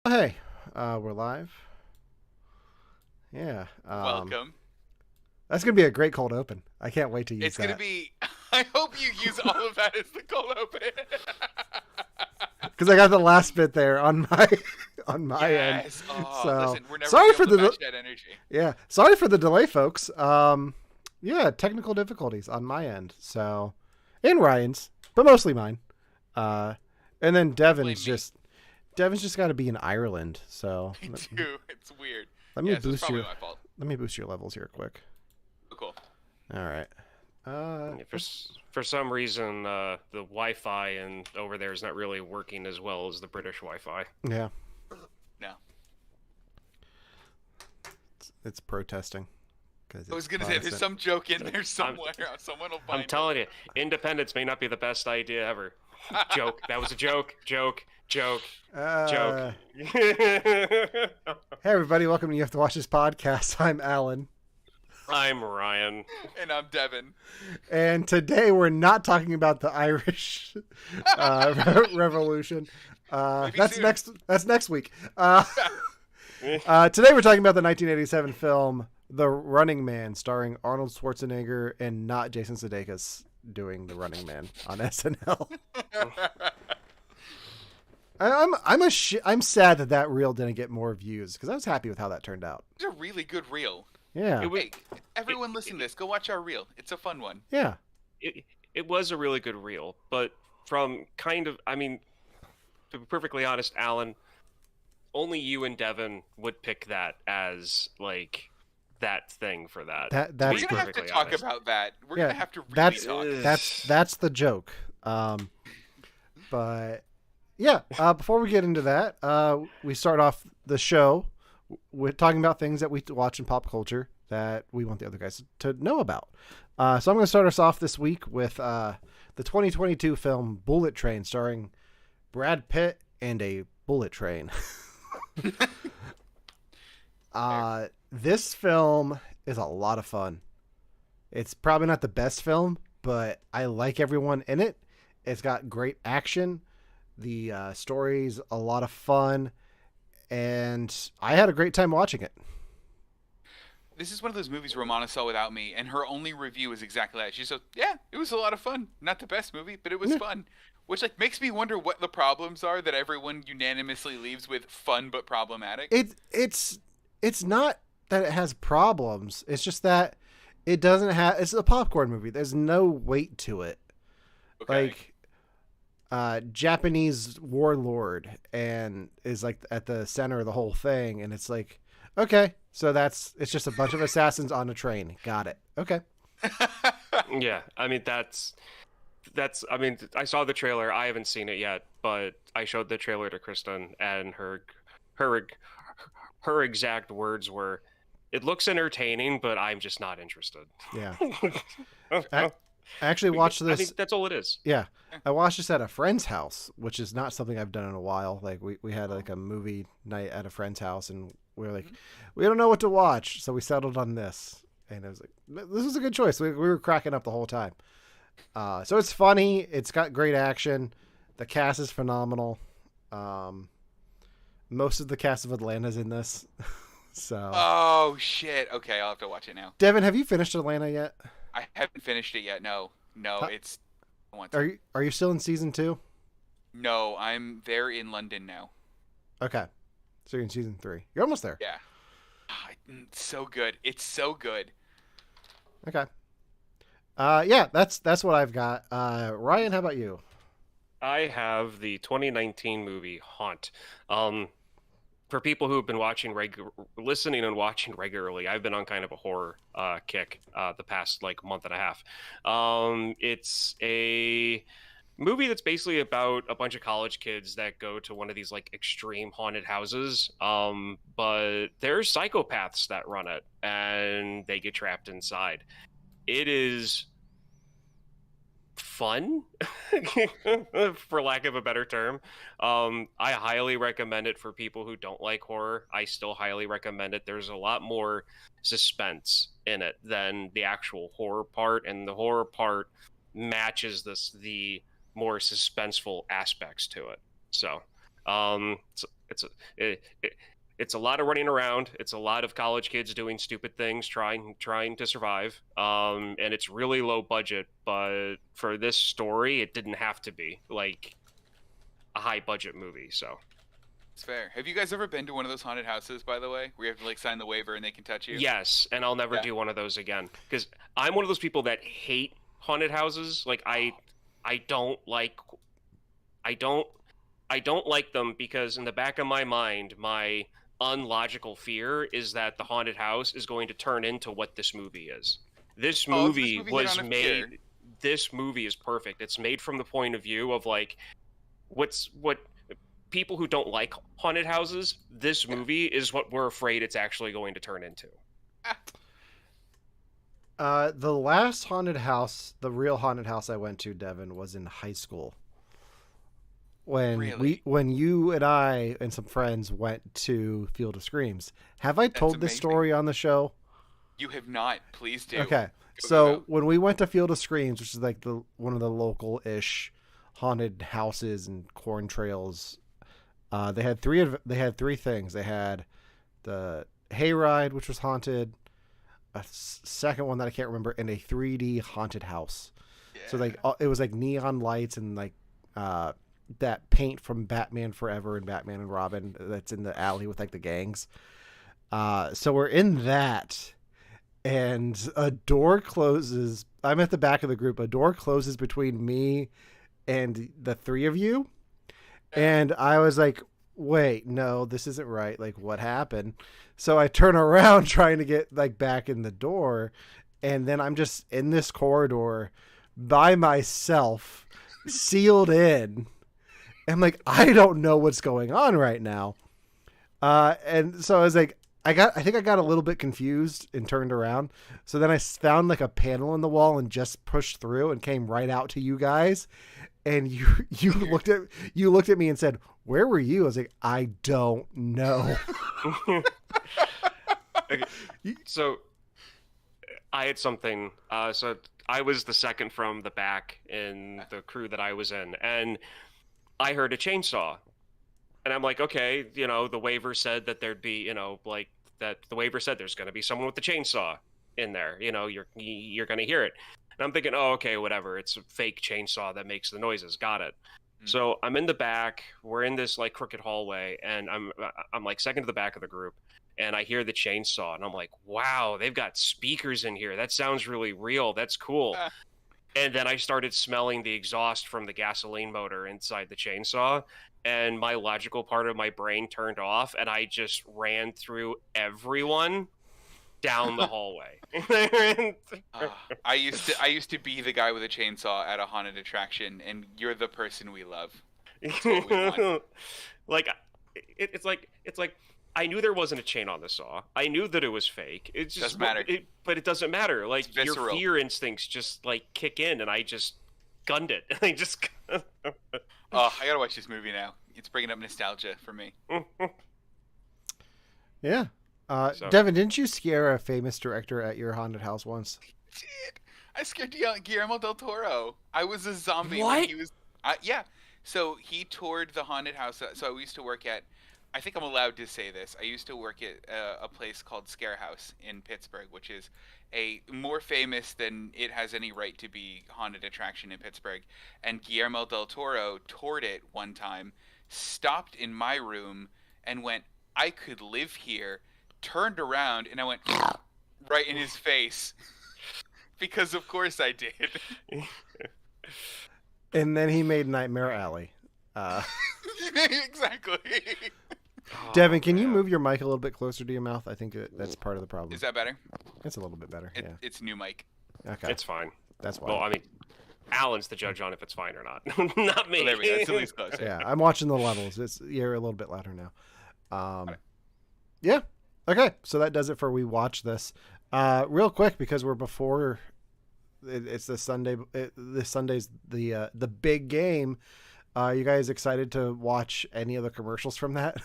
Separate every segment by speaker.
Speaker 1: Hey, we're live. Yeah,
Speaker 2: Welcome.
Speaker 1: that's gonna be a great cold open. I can't wait to use
Speaker 2: It's gonna
Speaker 1: that
Speaker 2: be. I hope you use all of that as the cold open.
Speaker 1: because I got the last bit there on my on my end.
Speaker 2: Yes. Oh,
Speaker 1: So
Speaker 2: listen, we're never gonna
Speaker 1: sorry
Speaker 2: be
Speaker 1: for
Speaker 2: able to
Speaker 1: the
Speaker 2: match that energy.
Speaker 1: yeah, sorry for the delay, folks. Yeah, technical difficulties on my end. So, and Ryan's, but mostly mine. Uh, and then
Speaker 2: Don't blame me.
Speaker 1: Devin's just got to be in Ireland. So
Speaker 2: Me too. It's weird.
Speaker 1: let me
Speaker 2: Yeah, so it's
Speaker 1: boost
Speaker 2: probably
Speaker 1: your
Speaker 2: my fault.
Speaker 1: levels here quick.
Speaker 2: Oh, cool.
Speaker 1: All right.
Speaker 3: For some reason, the Wi-Fi and over there is not really working as well as the British Wi-Fi.
Speaker 1: Yeah,
Speaker 2: No.
Speaker 1: it's protesting.
Speaker 2: I was gonna say there's some joke in there somewhere. Someone will find
Speaker 3: I'm telling you, independence may not be the best idea ever. Joke. That was a joke. Joke. Joke. Joke.
Speaker 1: Hey everybody, welcome to You Have to Watch This podcast. I'm Alan,
Speaker 3: I'm Ryan.
Speaker 2: And I'm Devin.
Speaker 1: and today we're not talking about the Irish Revolution.
Speaker 2: Maybe
Speaker 1: That's
Speaker 2: soon.
Speaker 1: next. That's next week. Today we're talking about the 1987 film The Running Man, starring Arnold Schwarzenegger and not Jason Sudeikis doing The Running Man on SNL. I'm sad that reel didn't get more views because I was happy with how that turned out.
Speaker 2: It's a really good reel.
Speaker 1: Yeah,
Speaker 2: Hey, everyone listen to this. Go watch our reel. It's a fun one.
Speaker 1: yeah.
Speaker 3: It was a really good reel, but from kind of, I mean, to be perfectly honest, Alan, only you and Devin would pick that as like that thing for that.
Speaker 1: That's
Speaker 2: We're gonna have to
Speaker 3: perfectly
Speaker 2: talk
Speaker 3: honest.
Speaker 2: about that. We're
Speaker 1: Yeah,
Speaker 2: gonna have to really
Speaker 1: that's
Speaker 2: talk.
Speaker 1: that's the joke. But yeah, before we get into that, we start off the show with talking about things that we watch in pop culture that we want the other guys to know about. So I'm going to start us off this week with the 2022 film Bullet Train, starring Brad Pitt and a bullet train. This film is a lot of fun. It's probably not the best film, but I like everyone in it. It's got great action. The story's a lot of fun, and I had a great time watching it.
Speaker 2: This is one of those movies Romana saw without me, and her only review is exactly that. She said, "Yeah, it was a lot of fun. Not the best movie, but it was fun." Which makes me wonder what the problems are that everyone unanimously leaves with fun but problematic.
Speaker 1: It's not that it has problems. It's just that it doesn't have. It's a popcorn movie. There's no weight to it.
Speaker 2: Okay.
Speaker 1: Japanese warlord and is like at the center of the whole thing, and it's like, okay, so it's just a bunch of assassins on a train. Got it. Okay.
Speaker 3: Yeah, I mean that's I mean I saw the trailer. I haven't seen it yet, but I showed the trailer to Kristen, and her exact words were, "It looks entertaining, but I'm just not interested."
Speaker 1: Yeah. I actually watched
Speaker 3: I
Speaker 1: this.
Speaker 3: think that's all it is.
Speaker 1: Yeah, I watched this at a friend's house, which is not something I've done in a while. Like we had like a movie night at a friend's house, and we were like, we don't know what to watch, so we settled on this, and I was like, this was a good choice. We were cracking up the whole time. So it's funny. It's got great action. The cast is phenomenal. Most of the cast of Atlanta's in this. So,
Speaker 2: Oh shit. Okay, I'll have to watch it now.
Speaker 1: Devin, have you finished Atlanta yet?
Speaker 2: I haven't finished it yet. No,
Speaker 1: Huh?
Speaker 2: it's. I want to.
Speaker 1: Are you still in season 2?
Speaker 2: No, I'm there in London now.
Speaker 1: Okay, so you're in season 3. You're almost there.
Speaker 2: Yeah. It's so good. It's so good.
Speaker 1: Okay. Yeah, that's what I've got. Ryan, how about you?
Speaker 3: I have the 2019 movie Haunt. For people who have been listening and watching regularly, I've been on kind of a horror kick the past like month and a half. It's a movie that's basically about a bunch of college kids that go to one of these like extreme haunted houses. But there's psychopaths that run it, and they get trapped inside. It is fun, for lack of a better term. I highly recommend it for people who don't like horror. I still highly recommend it. There's a lot more suspense in it than the actual horror part, and the horror part matches the more suspenseful aspects to it. So it's it's a lot of running around. It's a lot of college kids doing stupid things, trying to survive. And it's really low budget, but for this story, it didn't have to be like a high budget movie. So
Speaker 2: It's fair. Have you guys ever been to one of those haunted houses, by the way, where you have to like sign the waiver and they can touch you?
Speaker 3: yes, and I'll never
Speaker 2: Yeah.
Speaker 3: do one of those again because I'm one of those people that hate haunted houses. Like I don't like I don't I don't like them because in the back of my mind, my unlogical fear is that the haunted house is going to turn into what this movie is. This
Speaker 2: Oh, if this
Speaker 3: movie
Speaker 2: movie hit
Speaker 3: was
Speaker 2: on a
Speaker 3: made.
Speaker 2: fear.
Speaker 3: This movie is perfect. It's made from the point of view of like what people who don't like haunted houses. This movie is what we're afraid it's actually going to turn into.
Speaker 1: The last haunted house, the real haunted house I went to, Devin, was in high school.
Speaker 2: Really?
Speaker 1: When you and I and some friends went to Field of Screams. Have I told this
Speaker 2: amazing.
Speaker 1: story on the show?
Speaker 2: You have not. Please do.
Speaker 1: Okay.
Speaker 2: Go,
Speaker 1: So
Speaker 2: go, go.
Speaker 1: when we went to Field of Screams, which is like one of the local-ish haunted houses and corn trails, they had three things. They had the hayride, which was haunted, a second one that I can't remember, and a 3D haunted house. So like it was like neon lights and like that paint from Batman Forever and Batman and Robin that's in the alley with like the gangs. So we're in that, and a door closes. I'm at the back of the group. A door closes between me and the three of you. And I was like, wait, no, this isn't right. Like, what happened? So I turn around trying to get like back in the door. And then I'm just in this corridor by myself, sealed in. I'm like, I don't know what's going on right now. And so I was like, I think I got a little bit confused and turned around. So then I found like a panel in the wall and just pushed through and came right out to you guys. And you looked at me and said, "Where were you?" I was like, "I don't know."
Speaker 3: Okay. So I had something. So I was the second from the back in the crew that I was in, and I heard a chainsaw. And I'm like, okay, the waiver said that there'd be, like that the waiver said there's going to be someone with the chainsaw in there. You're going to hear it. And I'm thinking, oh, okay, whatever. It's a fake chainsaw that makes the noises. Got it.
Speaker 2: Mm.
Speaker 3: So I'm in the back. We're in this like crooked hallway, and I'm like second to the back of the group, and I hear the chainsaw, and I'm like, wow, they've got speakers in here. That sounds really real. That's cool. And then I started smelling the exhaust from the gasoline motor inside the chainsaw, and my logical part of my brain turned off, and I just ran through everyone down the hallway.
Speaker 2: I used to be the guy with a chainsaw at a haunted attraction, and you're the person we love. That's what we want.
Speaker 3: Like it's like I knew there wasn't a chain on the saw. I knew that it was fake. It just
Speaker 2: Doesn't matter.
Speaker 3: But it doesn't matter. Like
Speaker 2: It's
Speaker 3: your
Speaker 2: visceral.
Speaker 3: fear instincts just like kick in, and I just gunned it. I just.
Speaker 2: Oh, I gotta watch this movie now. It's bringing up nostalgia for me.
Speaker 1: Yeah.
Speaker 3: So-
Speaker 1: Devin, didn't you scare a famous director at your haunted house once?
Speaker 2: Dude, I scared Guillermo del Toro. I was a zombie
Speaker 3: What?
Speaker 2: when he was. Yeah. So he toured the haunted house. So I used to work at. I think I'm allowed to say this. I used to work at a place called Scare House in Pittsburgh, which is a more famous than it has any right to be haunted attraction in Pittsburgh. And Guillermo del Toro toured it one time, stopped in my room, and went, "I could live here." Turned around and I went right in his face. Because of course I did.
Speaker 1: And then he made Nightmare Alley.
Speaker 2: Exactly.
Speaker 1: Devin, can you
Speaker 3: man.
Speaker 1: move your mic a little bit closer to your mouth? I think that's part of the problem.
Speaker 2: Is that better?
Speaker 1: It's a little bit better. Yeah.
Speaker 2: It's new mic.
Speaker 1: Okay.
Speaker 3: It's fine.
Speaker 1: That's why.
Speaker 3: Well, I mean, Alan's the judge on if it's fine or not, not me.
Speaker 2: Well, there we go. It's at least closer.
Speaker 1: Yeah, I'm watching the levels. You're a little bit louder now. Yeah. Okay, so that does it for We Watch This. Real quick, because we're before it's the Sunday. This Sunday's the big game. You guys excited to watch any of the commercials from that?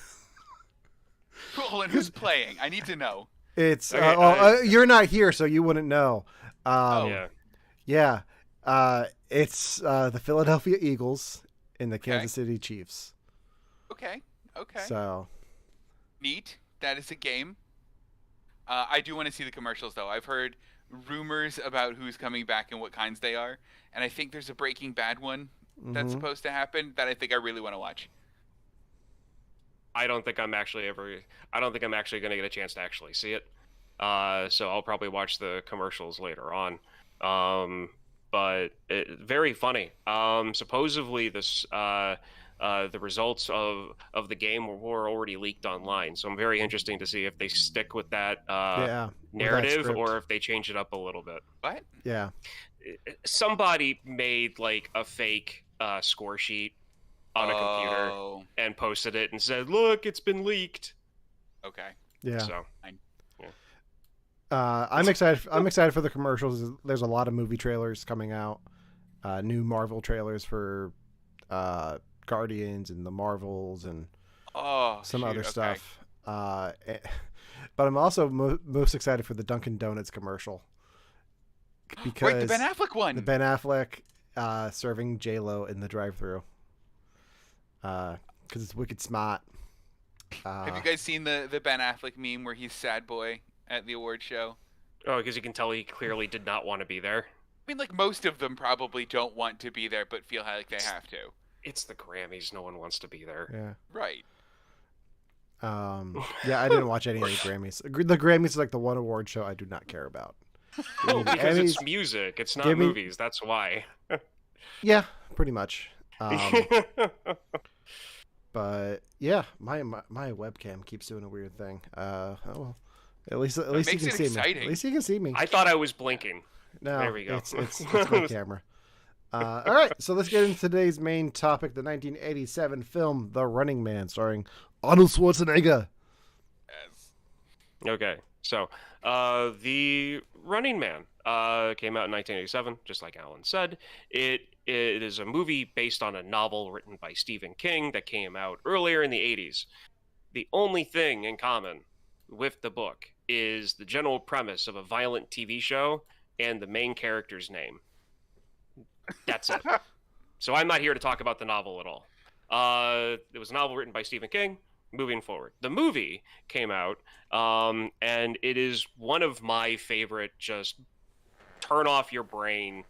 Speaker 2: Cool. And who's playing? I need to know.
Speaker 1: It's
Speaker 3: Okay,
Speaker 1: you're not here, so you wouldn't know.
Speaker 3: Yeah.
Speaker 1: Yeah. It's the Philadelphia Eagles and the Kansas City Chiefs.
Speaker 2: Okay. Okay.
Speaker 1: So
Speaker 2: Neat. That is a game. I do want to see the commercials, though. I've heard rumors about who's coming back and what kinds they are, and I think there's a Breaking Bad one that's supposed to happen that I think I really want to watch.
Speaker 3: I don't think I'm actually going to get a chance to actually see it. So I'll probably watch the commercials later on. But very funny. Supposedly the results of the game were already leaked online. So I'm very interested to see if they stick with that narrative or if they change it up a little bit.
Speaker 2: What?
Speaker 1: Yeah.
Speaker 3: Somebody made like a fake score sheet on a computer and posted it and said, "Look, it's been leaked."
Speaker 2: Okay.
Speaker 1: Yeah.
Speaker 3: So.
Speaker 1: I'm excited. I'm excited for the commercials. There's a lot of movie trailers coming out. New Marvel trailers for Guardians and the Marvels and some other stuff. But I'm also most excited for the Dunkin' Donuts commercial because
Speaker 2: the Ben Affleck one.
Speaker 1: The Ben Affleck serving J-Lo in the drive-thru. Because it's wicked smart.
Speaker 2: Have you guys seen the Ben Affleck meme where he's sad boy at the award show?
Speaker 3: Oh, because you can tell he clearly did not want to be there.
Speaker 2: I mean, like, most of them probably don't want to be there, but feel like they have to.
Speaker 3: It's the Grammys. No one wants to be there.
Speaker 1: Yeah.
Speaker 2: Right.
Speaker 1: Yeah, I didn't watch any of the Grammys. The Grammys is like the one award show I do not care about.
Speaker 3: No, because it's music. It's not movies. That's why.
Speaker 1: Yeah, pretty much. But yeah, my webcam keeps doing a weird thing. Oh well. At least you can see me. At least you can see me.
Speaker 3: I thought I was blinking.
Speaker 1: No,
Speaker 3: there we go.
Speaker 1: It's my camera. All right, so let's get into today's main topic: the 1987 film *The Running Man*, starring Arnold Schwarzenegger.
Speaker 2: Yes.
Speaker 3: Okay, so *The Running Man* came out in 1987, just like Alan said. It is a movie based on a novel written by Stephen King that came out earlier in the 80s. The only thing in common with the book is the general premise of a violent TV show and the main character's name. That's it. So I'm not here to talk about the novel at all. It was a novel written by Stephen King. Moving forward, the movie came out, and it is one of my favorite just turn off your brain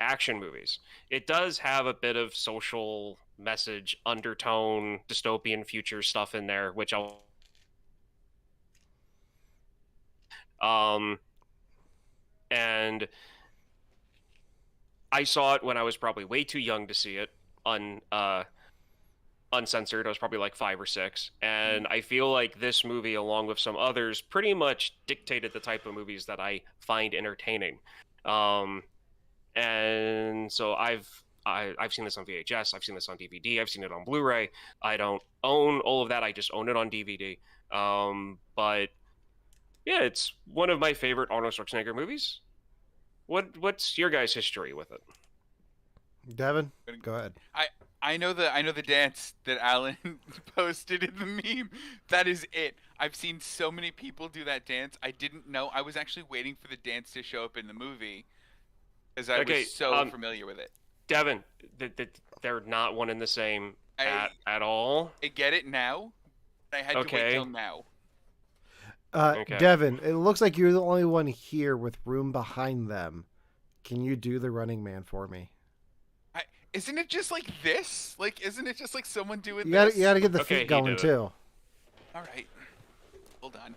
Speaker 3: action movies. It does have a bit of social message, undertone, dystopian future stuff in there, which I'll and I saw it when I was probably way too young to see it uncensored. I was probably like 5 or 6, and I feel like this movie, along with some others, pretty much dictated the type of movies that I find entertaining. And so I've seen this on VHS, I've seen this on DVD, I've seen it on Blu-ray. I don't own all of that, I just own it on DVD. But yeah, it's one of my favorite Arnold Schwarzenegger movies. What's your guys' history with it?
Speaker 1: Devin, go ahead.
Speaker 2: I know the dance that Alan posted in the meme. That is it. I've seen so many people do that dance. I didn't know. I was actually waiting for the dance to show up in the movie, as I was so familiar with it.
Speaker 3: Devin, they're not one and the same at all.
Speaker 2: I get it now. I had to wait till now.
Speaker 1: Devin, it looks like you're the only one here with room behind them. Can you do the Running Man for me?
Speaker 2: Isn't it just like this? Like, isn't it just like someone doing this?
Speaker 1: You gotta get the feet going too.
Speaker 2: All right, hold on.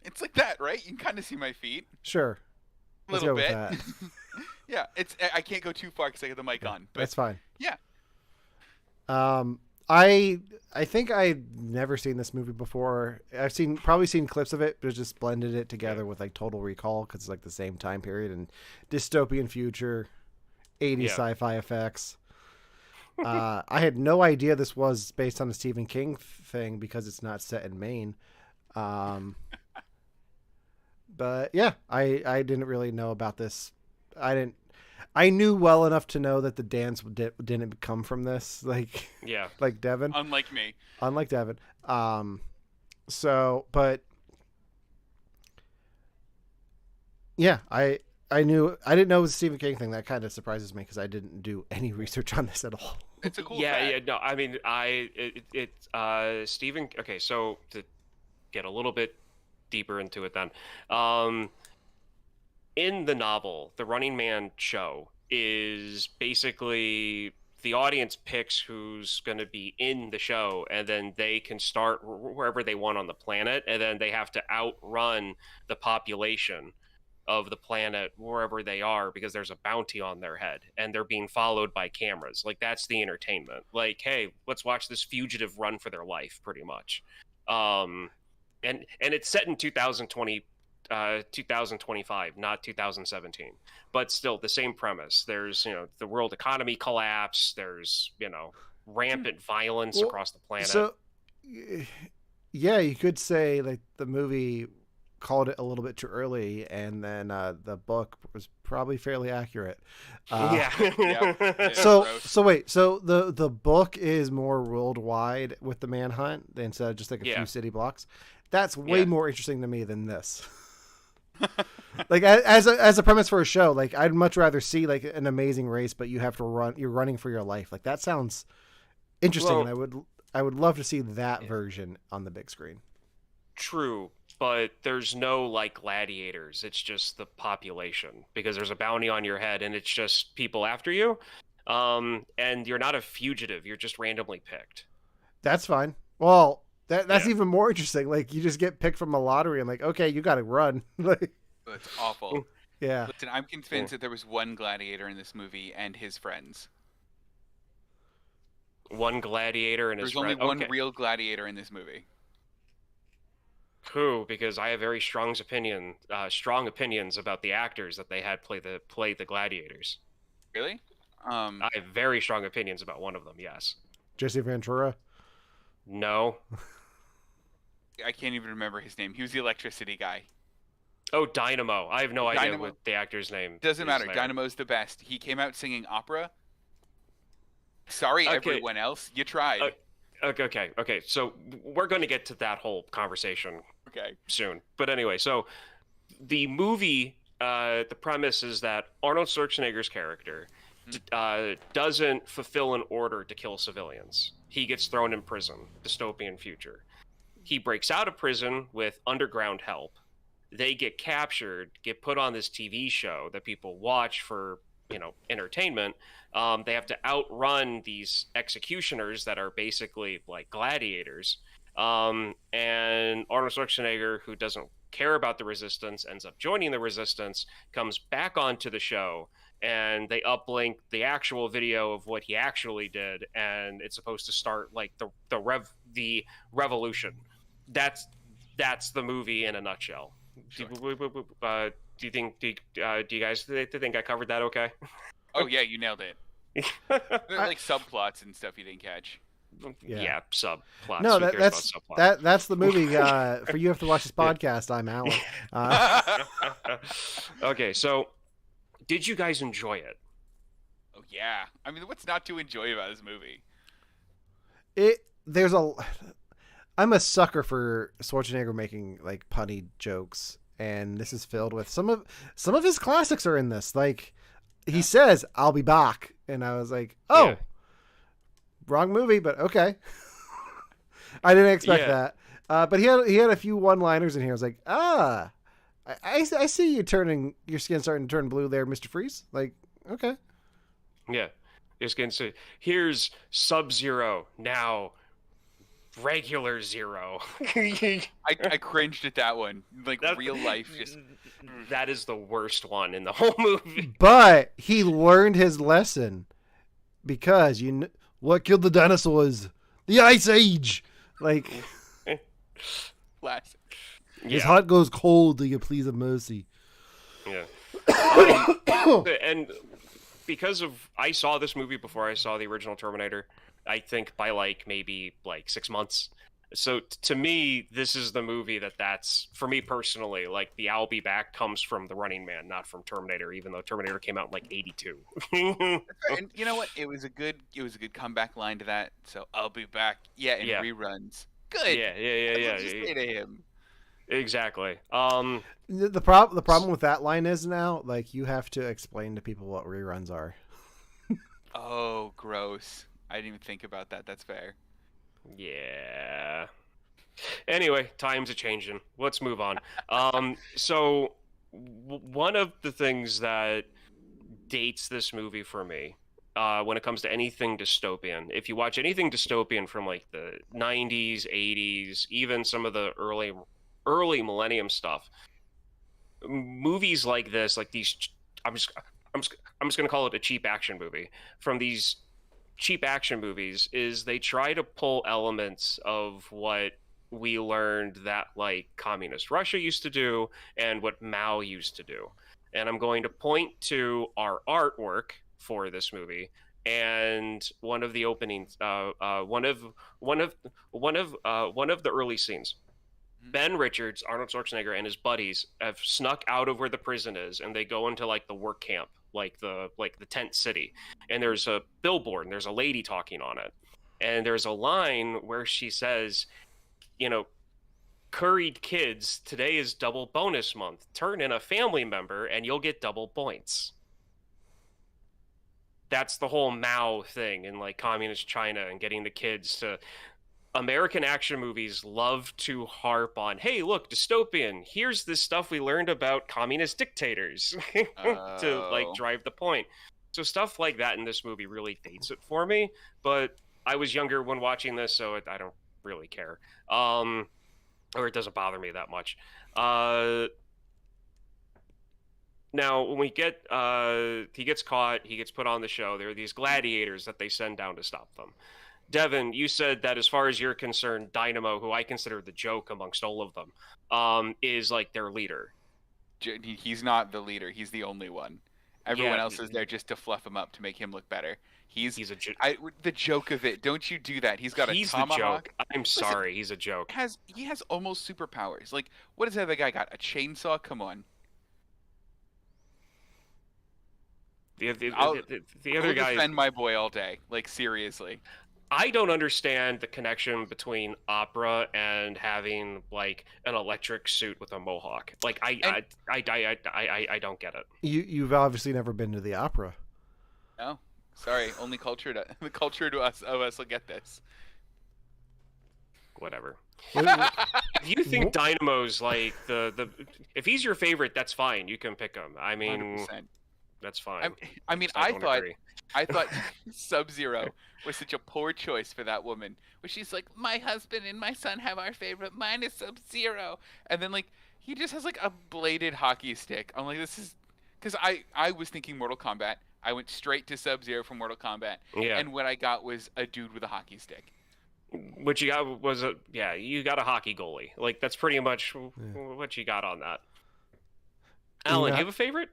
Speaker 2: It's like that, right? You can kind of see my feet.
Speaker 1: Sure.
Speaker 2: A little bit. Yeah, I can't go too far because I got the mic on. But
Speaker 1: that's fine.
Speaker 2: Yeah.
Speaker 1: I think I've never seen this movie before. I've probably seen clips of it, but just blended it together with like Total Recall because it's like the same time period and dystopian future, 80s sci-fi effects. I had no idea this was based on a Stephen King thing because it's not set in Maine. But yeah, I didn't really know about this. I knew well enough to know that the dance didn't come from this, like Devin.
Speaker 2: Unlike me.
Speaker 1: Unlike Devin. So, but yeah, I didn't know it was a Stephen King thing. That kind of surprises me because I didn't do any research on this at all.
Speaker 2: It's a cool
Speaker 3: Yeah,
Speaker 2: fact.
Speaker 3: yeah. No, I mean, Stephen. Okay, so to get a little bit deeper into it, then, in the novel, the Running Man show is basically the audience picks who's going to be in the show, and then they can start wherever they want on the planet, and then they have to outrun the population of the planet wherever they are because there's a bounty on their head and they're being followed by cameras. Like, that's the entertainment. Like, hey, let's watch this fugitive run for their life, pretty much. And it's set in 2025, not 2017, but still the same premise. There's, the world economy collapse. There's, rampant violence across the planet.
Speaker 1: So, yeah, you could say like the movie called it a little bit too early, and then the book was probably fairly accurate.
Speaker 3: Yeah.
Speaker 2: Yeah,
Speaker 1: So
Speaker 2: gross.
Speaker 1: wait, so the book is more worldwide with the manhunt instead of just like a few city blocks. That's way more interesting to me than this. Like as a premise for a show, like I'd much rather see like an amazing race, but you have to run. You're running for your life. Like that sounds interesting,
Speaker 3: Well,
Speaker 1: and I would love to see that version on the big screen.
Speaker 3: True, but there's no like gladiators. It's just the population because there's a bounty on your head and it's just people after you. And you're not a fugitive. You're just randomly picked.
Speaker 1: That's fine. Well, that's even more interesting. Like you just get picked from a lottery and like, okay, you got to run. Like,
Speaker 2: It's awful.
Speaker 1: yeah.
Speaker 2: Listen, I'm convinced that there was one gladiator in this movie and his friends.
Speaker 3: One gladiator and his
Speaker 2: There's only
Speaker 3: friend.
Speaker 2: one
Speaker 3: Okay.
Speaker 2: real gladiator in this movie.
Speaker 3: Who? Because I have very strong opinions about the actors that they had play the gladiators.
Speaker 2: Really?
Speaker 3: I have very strong opinions about one of them. Yes.
Speaker 1: Jesse Ventura.
Speaker 3: No.
Speaker 2: I can't even remember his name. He was the electricity guy.
Speaker 3: Oh, Dynamo. I have no idea
Speaker 2: Dynamo.
Speaker 3: what the actor's name
Speaker 2: Doesn't
Speaker 3: is
Speaker 2: matter.
Speaker 3: there.
Speaker 2: Dynamo's the best. He came out singing opera. Sorry,
Speaker 3: Okay.
Speaker 2: everyone else. You tried.
Speaker 3: Okay. So we're going to get to that whole conversation
Speaker 2: Okay.
Speaker 3: soon. But anyway, so the movie, the premise is that Arnold Schwarzenegger's character doesn't fulfill an order to kill civilians. He gets thrown in prison, dystopian future. He breaks out of prison with underground help. They get captured, get put on this TV show that people watch for, entertainment. They have to outrun these executioners that are basically like gladiators. And Arnold Schwarzenegger, who doesn't care about the resistance, ends up joining the resistance, comes back onto the show, and they uplink the actual video of what he actually did, and it's supposed to start like the revolution. That's the movie in a nutshell.
Speaker 2: Sure.
Speaker 3: Do you guys think I covered that okay?
Speaker 2: Oh yeah, you nailed it. There are like subplots and stuff you didn't catch.
Speaker 3: Yeah, subplots.
Speaker 1: No,
Speaker 3: Who cares about subplots?
Speaker 1: that's the movie. For you have to watch this podcast. I'm Alan.
Speaker 3: Okay, so did you guys enjoy it?
Speaker 2: Oh yeah. I mean, what's not to enjoy about this movie?
Speaker 1: I'm a sucker for Schwarzenegger making like punny jokes, and this is filled with some of his classics are in this. Like he says, "I'll be back," and I was like, "Oh,
Speaker 3: Yeah.
Speaker 1: wrong movie," but okay. I didn't expect that. But he had a few one-liners in here. I was like, I see you turning your skin starting to turn blue there, Mr. Freeze. Like, okay.
Speaker 3: Yeah. Just gonna say, here's Sub-Zero, now regular Zero.
Speaker 2: I cringed at that one. Like
Speaker 3: That-
Speaker 2: real life just
Speaker 3: That is the worst one in the whole movie.
Speaker 1: But he learned his lesson because what killed the dinosaurs? The Ice Age. Like
Speaker 2: classic.
Speaker 1: his heart goes cold. Do you please have mercy?
Speaker 3: Yeah. And because I saw this movie before I saw the original Terminator, I think by maybe 6 months. So to me, this is the movie that's for me personally, like the I'll be back comes from The Running Man, not from Terminator, even though Terminator came out in 82.
Speaker 2: And you know what? It was a good comeback line to that. So I'll be back. Yeah, in
Speaker 3: Yeah.
Speaker 2: reruns. Good.
Speaker 3: Yeah.
Speaker 2: That's what you say to him.
Speaker 3: Exactly.
Speaker 1: The problem with that line is now, like, you have to explain to people what reruns are.
Speaker 2: Oh, gross. I didn't even think about that. That's fair.
Speaker 3: Yeah. Anyway, times are changing. Let's move on. So one of the things that dates this movie for me, when it comes to anything dystopian, if you watch anything dystopian from like the 90s, 80s, even some of the early millennium stuff, movies like this, like these, I'm just gonna call it a cheap action movie. From these cheap action movies, is they try to pull elements of what we learned that like communist Russia used to do and what Mao used to do. And I'm going to point to our artwork for this movie and one of the openings, one of the early scenes. Ben Richards, Arnold Schwarzenegger, and his buddies have snuck out of where the prison is, and they go into like the work camp, like the tent city. And there's a billboard, and there's a lady talking on it, and there's a line where she says, you know, "Curried kids, today is double bonus month. Turn in a family member, and you'll get double points." That's the whole Mao thing in like communist China and getting the kids to. American action movies love to harp on, hey, look, dystopian, here's this stuff we learned about communist dictators to like drive the point. So stuff like that in this movie really dates it for me, but I was younger when watching this, so I don't really care. Or it doesn't bother me that much. Now, when we get, he gets caught, he gets put on the show, there are these gladiators that they send down to stop them. Devon, you said that as far as you're concerned, Dynamo, who I consider the joke amongst all of them, is like their leader.
Speaker 2: He's not the leader. He's the only one. Everyone else is there just to fluff him up to make him look better. He's the joke of it. Don't you do that. He's got a tomahawk.
Speaker 3: The joke. I'm sorry, he's a joke.
Speaker 2: He has almost superpowers. Like, what does the other guy got? A chainsaw? Come on.
Speaker 3: The other guy.
Speaker 2: I'll defend my boy all day. Like, seriously.
Speaker 3: I don't understand the connection between opera and having like an electric suit with a mohawk. Like I don't get it.
Speaker 1: You've obviously never been to the opera.
Speaker 2: No, sorry. Only the culture to us will get this.
Speaker 3: Whatever. If you think Dynamo's like the if he's your favorite, that's fine. You can pick him. I mean, 100%. That's fine.
Speaker 2: I thought Sub-Zero was such a poor choice for that woman. Where she's like, my husband and my son have our favorite. Mine is Sub-Zero. And then like he just has like a bladed hockey stick. I'm like, this is because I was thinking Mortal Kombat. I went straight to Sub-Zero from Mortal Kombat.
Speaker 3: Yeah.
Speaker 2: And what I got was a dude with a hockey stick.
Speaker 3: What you got was you got a hockey goalie. Like that's pretty much what you got on that. Alan, do you have a favorite?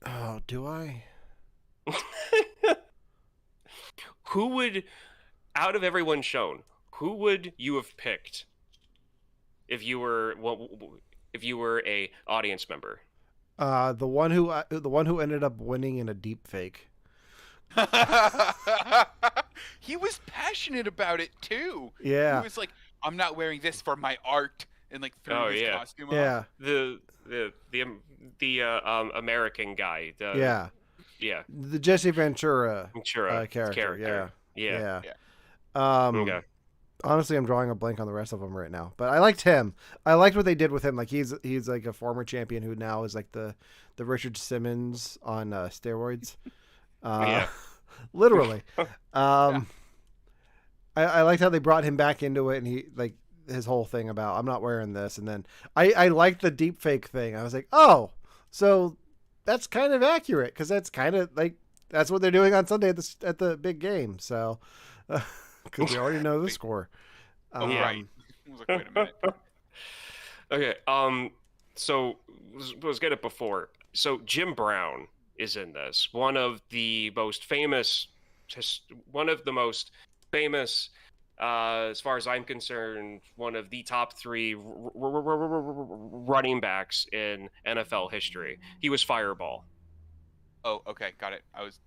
Speaker 1: Oh, do I?
Speaker 3: Who would, out of everyone shown, who would you have picked if you were a audience member?
Speaker 1: The one who ended up winning in a deep fake.
Speaker 2: He was passionate about it too.
Speaker 1: Yeah.
Speaker 2: He was like, I'm not wearing this for my art, and like threw his costume on.
Speaker 1: Yeah.
Speaker 3: The American guy.
Speaker 1: Yeah. The Jesse Ventura character. Yeah.
Speaker 3: Okay.
Speaker 1: Honestly, I'm drawing a blank on the rest of them right now, but I liked him. I liked what they did with him. Like he's like a former champion who now is like the Richard Simmons on steroids. Literally. I liked how they brought him back into it, and he like his whole thing about I'm not wearing this, and then I liked the deep fake thing. I was like, oh, so that's kind of accurate because that's kind of like that's what they're doing on Sunday at the big game. So because we already know the score.
Speaker 2: Right. I was like, wait a minute.
Speaker 3: Okay. So let's get it before. So Jim Brown is in this. One of the most famous, as far as I'm concerned, one of the top 3 running backs in NFL history. He was Fireball.
Speaker 2: Oh, okay, got it.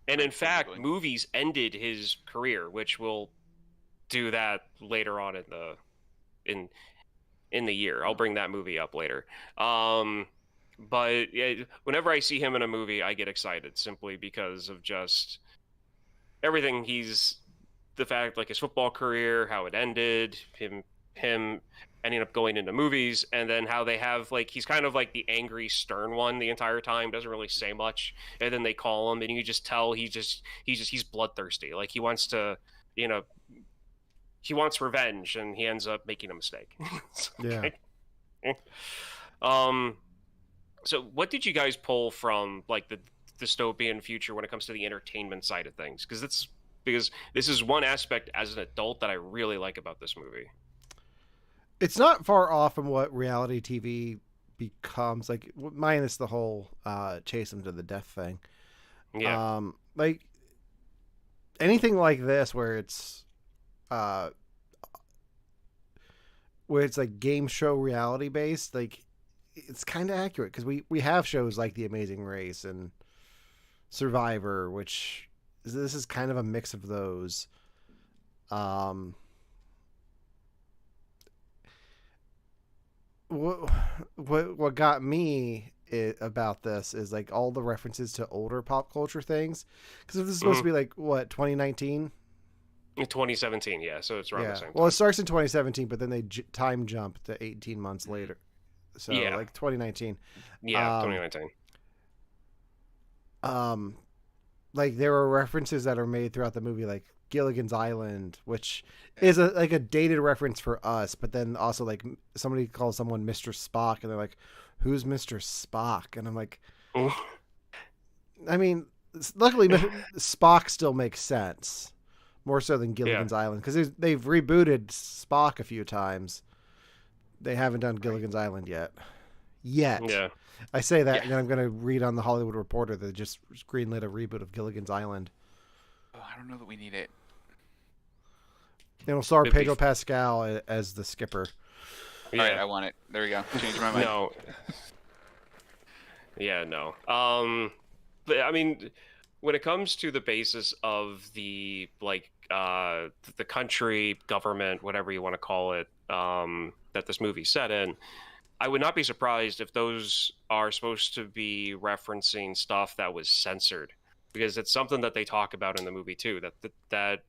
Speaker 3: And in fact, movies ended his career, which we'll do that later on in in the year. I'll bring that movie up later. But yeah, whenever I see him in a movie, I get excited simply because of just everything. The fact, like his football career, how it ended, him ending up going into movies, and then how they have like he's kind of like the angry, stern one the entire time, doesn't really say much, and then they call him, and you just tell he's bloodthirsty, like he wants to, you know, he wants revenge, and he ends up making a mistake.
Speaker 1: Yeah.
Speaker 3: So what did you guys pull from like the dystopian future when it comes to the entertainment side of things? Because this is one aspect as an adult that I really like about this movie.
Speaker 1: It's not far off from what reality TV becomes, like minus the whole chase them to the death thing.
Speaker 3: Yeah.
Speaker 1: Like anything like this where it's like game show reality based, like it's kind of accurate because we have shows like The Amazing Race and Survivor, which this is kind of a mix of those. What got me about this is like all the references to older pop culture things, because this is supposed to be like what 2019.
Speaker 3: 2017, yeah, so it's around the same time.
Speaker 1: Well, it starts in 2017, but then they time jump to 18 months later. So, like 2019.
Speaker 3: Yeah, 2019.
Speaker 1: Like there are references that are made throughout the movie, like Gilligan's Island, which is a dated reference for us, but then also like somebody calls someone Mr. Spock, and they're like, "Who's Mr. Spock?" And I'm like, I mean, luckily Spock still makes sense. More so than Gilligan's Island, because they've rebooted Spock a few times. They haven't done Gilligan's Island yet.
Speaker 3: Yeah.
Speaker 1: I say that, and then I'm going to read on the Hollywood Reporter that just greenlit a reboot of Gilligan's Island.
Speaker 2: Oh, I don't know that we need it.
Speaker 1: It'll star Pedro Pascal as the skipper.
Speaker 2: Yeah. All right, I want it. There we go. Change my mind.
Speaker 3: No. Yeah, no. But I mean, when it comes to the basis of the the country, government, whatever you want to call it, that this movie set in, I would not be surprised if those are supposed to be referencing stuff that was censored, because it's something that they talk about in the movie too. That